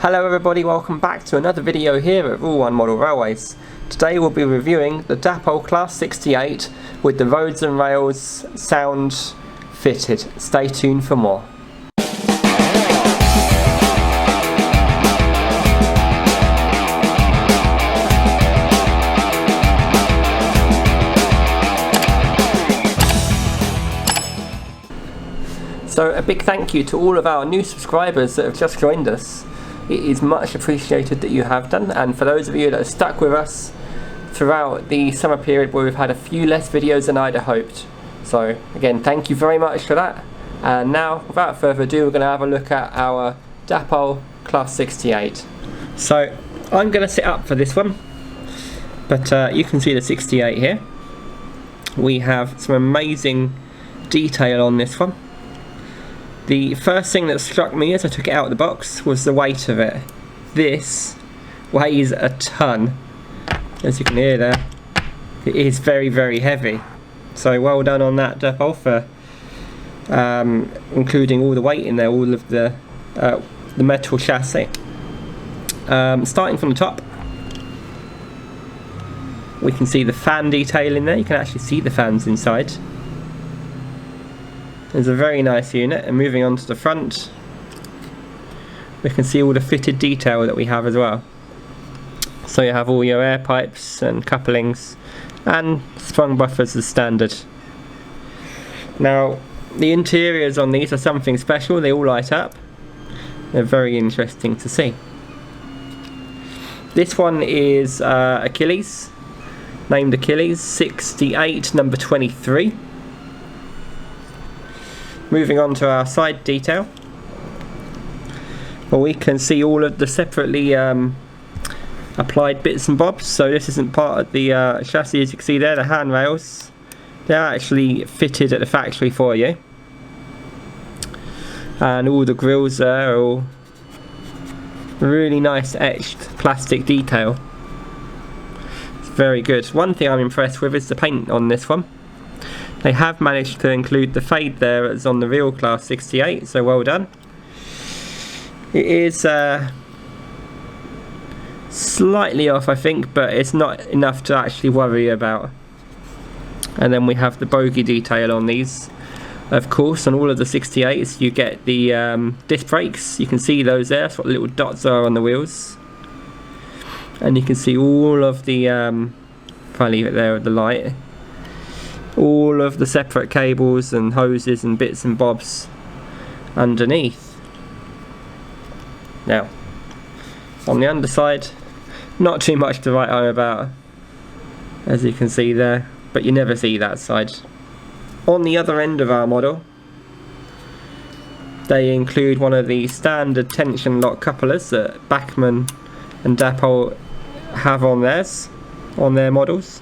Hello everybody, welcome back to another video here at Rule 1 Model Railways. Today we'll be reviewing the Dapol Class 68 with the roads and rails sound fitted. Stay tuned for more. So a big thank you to all of our new subscribers that have just joined us. It is much appreciated that you have done, and for those of you that have stuck with us throughout the summer period where we've had a few less videos than I'd have hoped. So again, thank you very much for that. And now, without further ado, we're going to have a look at our Dapol Class 68. So I'm going to sit up for this one, but you can see the 68 here. We have some amazing detail on this one. The first thing that struck me as I took it out of the box was the weight of it. This weighs a ton. As you can hear there, it is very, very heavy. So well done on that, Dapol, for including all the weight in there, all of the metal chassis. Starting from the top, we can see the fan detail in there. You can actually see the fans inside. It's a very nice unit, and moving on to the front, we can see all the fitted detail that we have as well. So you have all your air pipes and couplings and sprung buffers as standard. Now the interiors on these are something special. They all light up. They're very interesting to see. This one is Achilles, named Achilles 68 number 23. Moving on to our side detail, well, we can see all of the separately applied bits and bobs. So this isn't part of the chassis, as you can see there, the handrails. They're actually fitted at the factory for you. And all the grills there are all really nice etched plastic detail. It's very good. One thing I'm impressed with is the paint on this one. They have managed to include the fade there as on the real Class 68, so well done. It is slightly off, I think, but it's not enough to actually worry about. And then we have the bogie detail on these. Of course, on all of the 68s you get the disc brakes. You can see those there. That's what the little dots are on the wheels. And you can see all of the, if I leave it there with the light, all of the separate cables and hoses and bits and bobs underneath. Now, on the underside, not too much to write home about, as you can see there, but you never see that side. On the other end of our model, they include one of the standard tension lock couplers that Bachmann and Dapol have on theirs, on their models.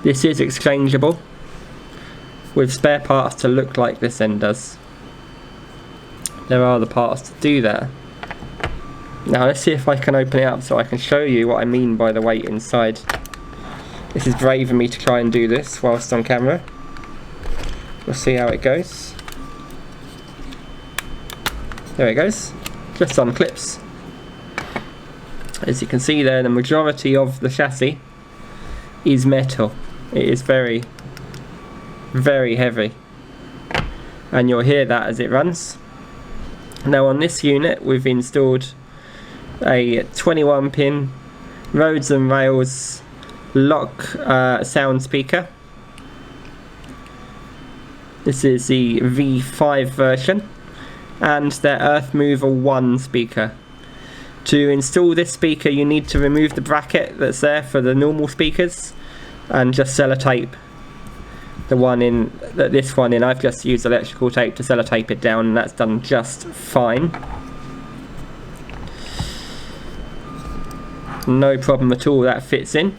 This is exchangeable with spare parts to look like this end does. There are the parts to do that. Now let's see if I can open it up so I can show you what I mean by the weight inside. This is brave of me to try and do this whilst on camera. We'll see how it goes. There it goes, just on clips. As you can see there, the majority of the chassis is metal. It is very, very heavy, and you'll hear that as it runs. Now on this unit we've installed a 21 pin roads and rails lock sound speaker. This is the V5 version, and their Earth Mover 1 speaker. To install this speaker you need to remove the bracket that's there for the normal speakers and just sellotape this one in. I've just used electrical tape to sellotape it down, and that's done just fine. No problem at all, that fits in.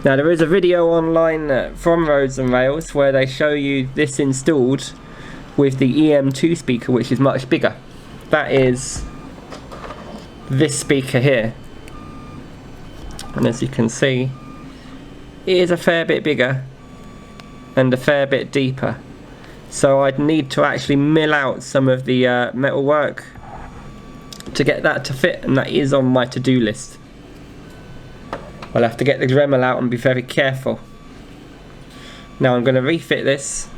Now there is a video online from Roads and Rails where they show you this installed with the EM2 speaker, which is much bigger. That is this speaker here, and as you can see, it is a fair bit bigger and a fair bit deeper. So I'd need to actually mill out some of the metal work to get that to fit, and that is on my to-do list. I'll have to get the Dremel out and be very careful. Now I'm going to refit this,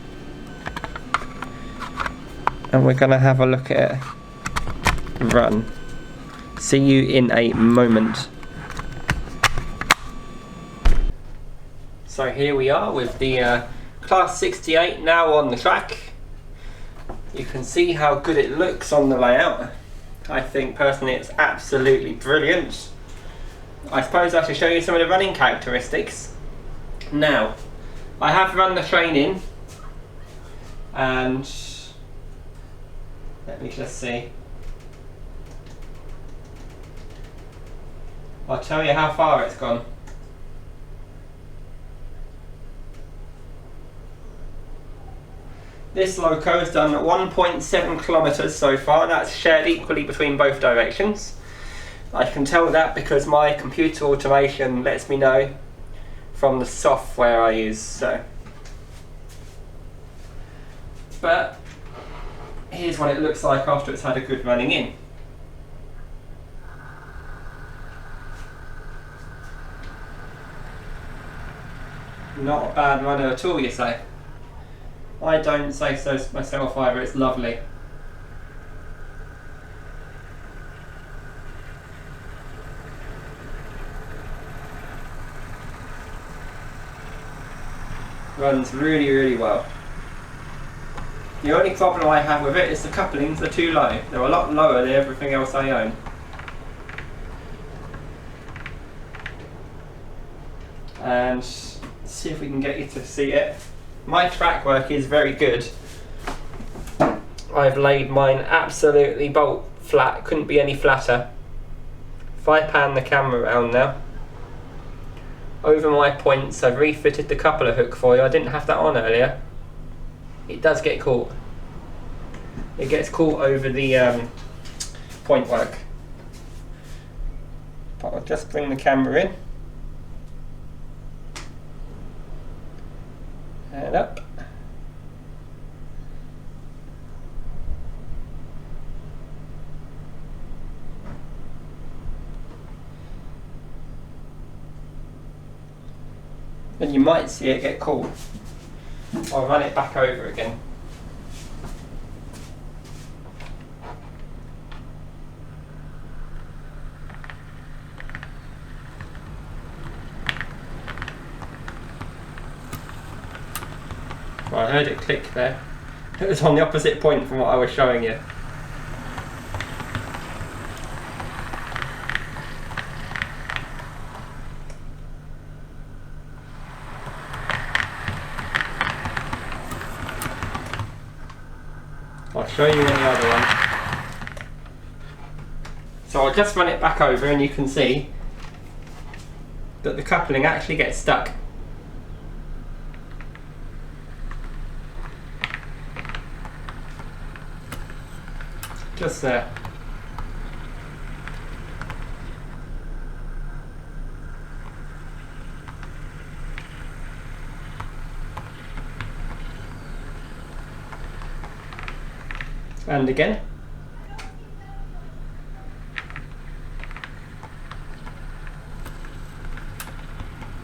and we're going to have a look at it run. See you in a moment. So here we are with the Class 68 now on the track. You can see how good it looks on the layout. I think personally it's absolutely brilliant. I suppose I should show you some of the running characteristics. Now, I have run the train in, and let me just see. I'll tell you how far it's gone. This loco has done 1.7 kilometres so far. That's shared equally between both directions. I can tell that because my computer automation lets me know from the software I use. So, but here's what it looks like after it's had a good running in. Not a bad runner at all, you say? I don't say so myself either, it's lovely. Runs really, really well. The only problem I have with it is the couplings are too low. They're a lot lower than everything else I own. And see if we can get you to see it. My track work is very good. I've laid mine absolutely bolt flat, couldn't be any flatter. If I pan the camera around now, over my points, I've refitted the coupler hook for you. I didn't have that on earlier. It does get caught. It gets caught over the point work. But I'll just bring the camera in. And up. And you might see it get caught. I'll run it back over again. Well, I heard it click there. It was on the opposite point from what I was showing you. I'll show you in the other one. So I'll just run it back over and you can see that the coupling actually gets stuck. Just there. And again.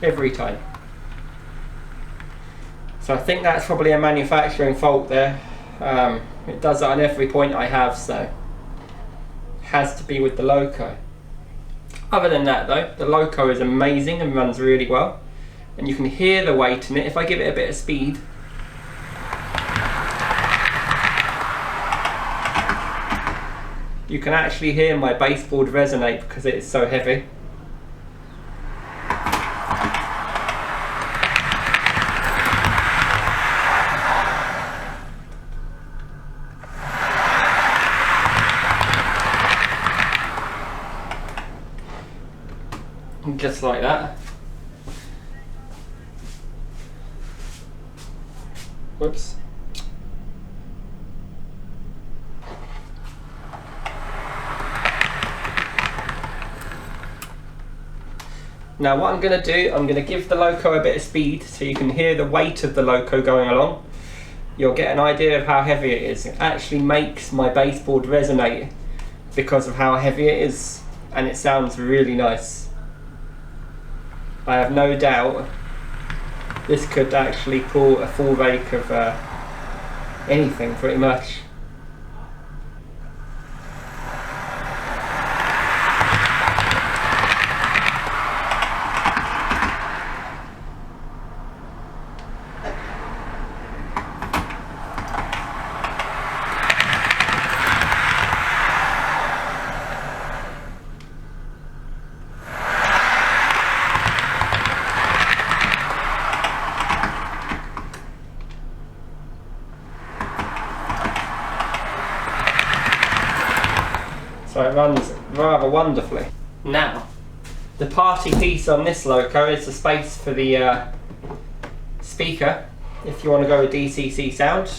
Every time. So I think that's probably a manufacturing fault there. It does that on every point I have, so it has to be with the loco. Other than that though, the loco is amazing and runs really well, and you can hear the weight in it. If I give it a bit of speed, you can actually hear my baseboard resonate because it is so heavy. Just like that. Whoops. Now what I'm going to do, I'm going to give the loco a bit of speed so you can hear the weight of the loco going along. You'll get an idea of how heavy it is. It actually makes my baseboard resonate because of how heavy it is, and it sounds really nice. I have no doubt this could actually pull a full rake of anything pretty much. So it runs rather wonderfully. Now, the party piece on this loco is the space for the speaker, if you want to go with DCC sound.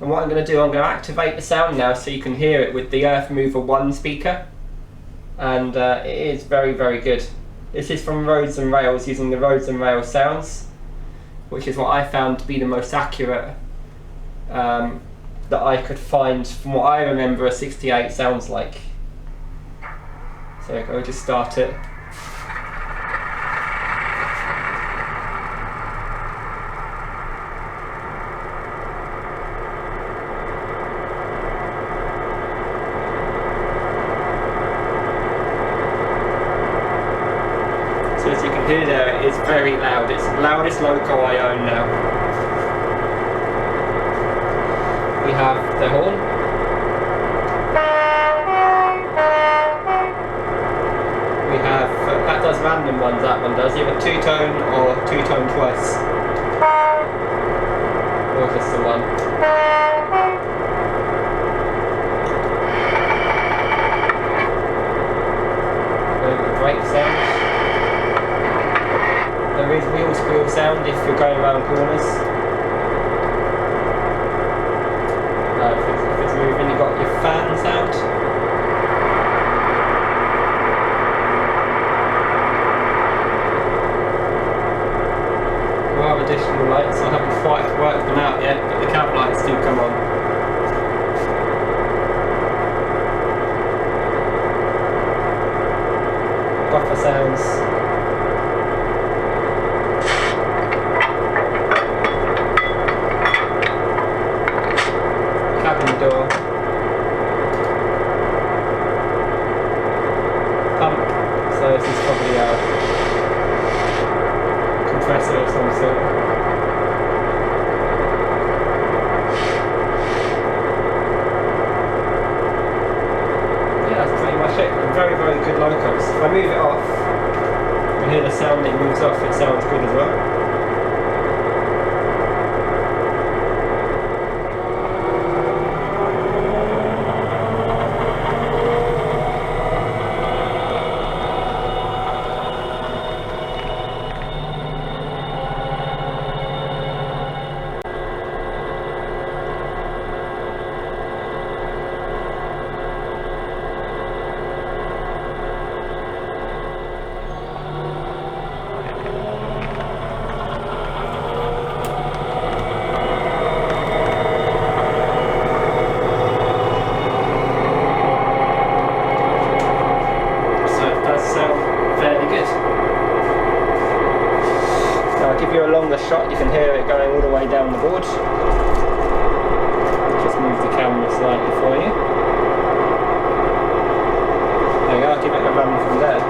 And what I'm going to do, I'm going to activate the sound now so you can hear it with the Earth Mover 1 speaker. And it is very, very good. This is from Roads and Rails, using the Roads and Rails sounds, which is what I found to be the most accurate that I could find from what I remember a 68 sounds like. So I'll just start it. So as you can hear there, it is very loud. It's the loudest loco I own now. We have the horn. We have, that does random ones, that one does, either two-tone or two-tone twice. Or just the one. The brake sound. There is wheel squeal sound if you're going around corners. If it's moving, you've got your fan sound. We have additional lights, I haven't quite worked them out yet, but the cab lights do come on. Buffer sounds. Door. Pump, so this is probably a compressor of some sort. Yeah, that's pretty much it. Very, very good locos. If I move it off, you can hear the sound it moves off, it sounds good as well. Shot, you can hear it going all the way down the board. I'll just move the camera slightly for you. There you go, I'll give it a run from there.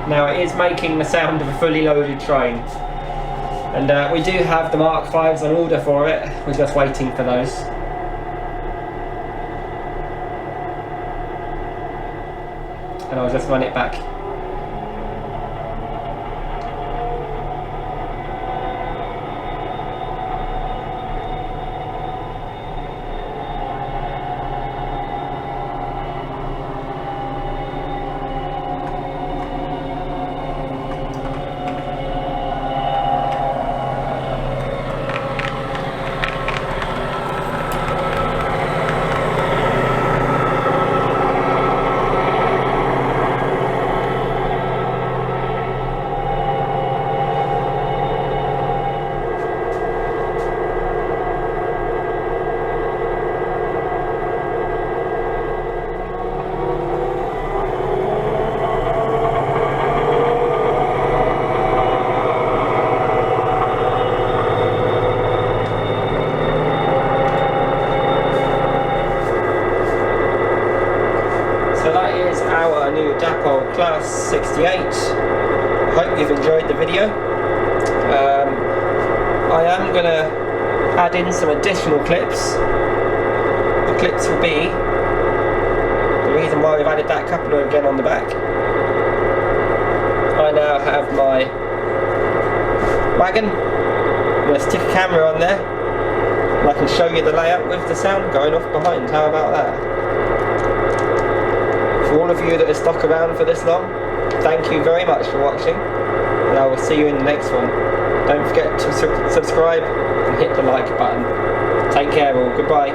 Now it is making the sound of a fully loaded train, and we do have the Mark 5s on order for it. We're just waiting for those. And I'll just run it back. Class 68. Hope you've enjoyed the video. I am going to add in some additional clips. The clips will be the reason why we've added that coupler again on the back. I now have my wagon. I'm going to stick a camera on there and I can show you the layout with the sound going off behind. How about that? For all of you that have stuck around for this long, thank you very much for watching, and I will see you in the next one. Don't forget to subscribe and hit the like button. Take care all, goodbye.